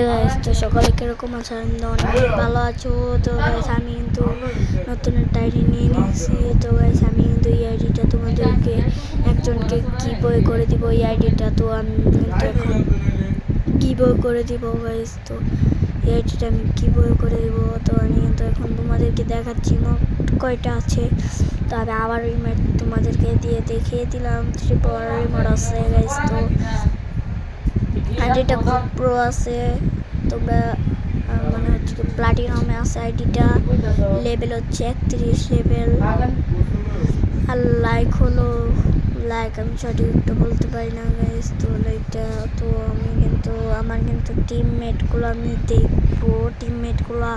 Guys, তো সকালে কিরকম আছো? আমি অনেক ভালো আছো। তো গাইস আমি কিন্তু নতুন একটা আইডি নিয়ে নিয়েছি। তো গাইস আমি কিন্তু এই আইডিটা তোমাদেরকে একজনকে গিভ করে দিব। এই আইডিটা তো আমি কিন্তু এখন গিভ করে দিব গাইস। তো এই আইডিটা আমি গিভ করে দিব। তো আমি কিন্তু এখন তোমাদেরকে দেখাচ্ছি মোট কয়টা আছে। তো আমি আবার রিমোট তোমাদেরকে দেখিয়ে দিলাম। ট্রিপল রিমোট আছে গাইস। তো আইডিটা খুব প্রো আছে। তোমরা মানে হচ্ছে প্লাটিনামে আছে আইডিটা, লেভেল হচ্ছে 31 লেভেল। আর লাইক আমি সঠিকটা বলতে পারি না গাইস। তো লাইকটা তো আমি কিন্তু আমার কিন্তু টিমমেটগুলো আমি দেখবো, টিমমেটগুলো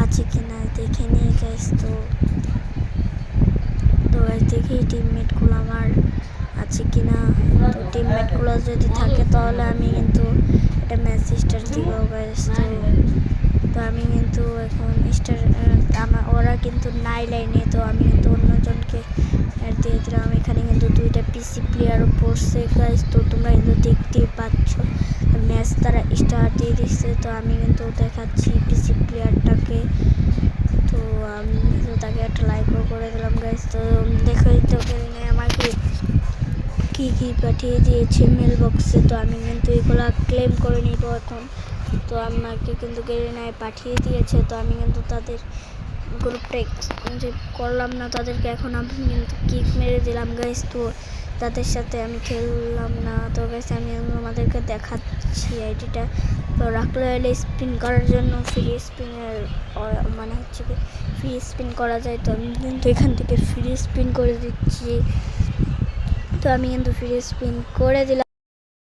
আছে কিনা দেখে নিই গাইস। তো গাইস দেখি টিমমেটগুলো আমার আছে কিনা। তো টিমমেটগুলো যদি থাকে তাহলে আমি কিন্তু একটা ম্যাচ স্টার দিব গাইস। তো আমি কিন্তু এখন স্টার ওরা কিন্তু নাই লাইনে, তো আমি কিন্তু অন্যজনকে দিয়ে দিলাম। এখানে কিন্তু দুইটা পিসি প্লেয়ারও পড়ছে গাইস। তো তোমরা কিন্তু দেখতেই পাচ্ছ ম্যাচ তারা স্টার দিয়ে দিচ্ছে। তো আমি কিন্তু দেখাচ্ছি পিসি প্লেয়ারটাকে। তো আমি তো তাকে একটা লাইকও করে দিলাম গাইস। তো দেখো তো আমাকে কি পাঠিয়ে দিয়েছে মেল বক্সে। তো আমি কিন্তু এগুলো ক্লেম করে নিব এখন। তো আমাকে কিন্তু গেরিনায় পাঠিয়ে দিয়েছে। তো আমি কিন্তু তাদের গ্রুপটা এক্সচেঞ্জ করলাম না তাদেরকে, এখন আমি কিন্তু কিক মেরে দিলাম গাইস। তো তাদের সাথে আমি খেললাম না। তো গাইস আমি আমাদেরকে দেখাচ্ছি আইডিটা। তো রাখলে এলে স্পিন করার জন্য ফ্রি স্পিনের মানে হচ্ছে কি ফ্রি স্পিন করা যায়। তো আমি কিন্তু এখান থেকে ফ্রি স্পিন করে দিচ্ছি। তো আমি কিন্তু ফ্রি স্পিন করে দিলাম।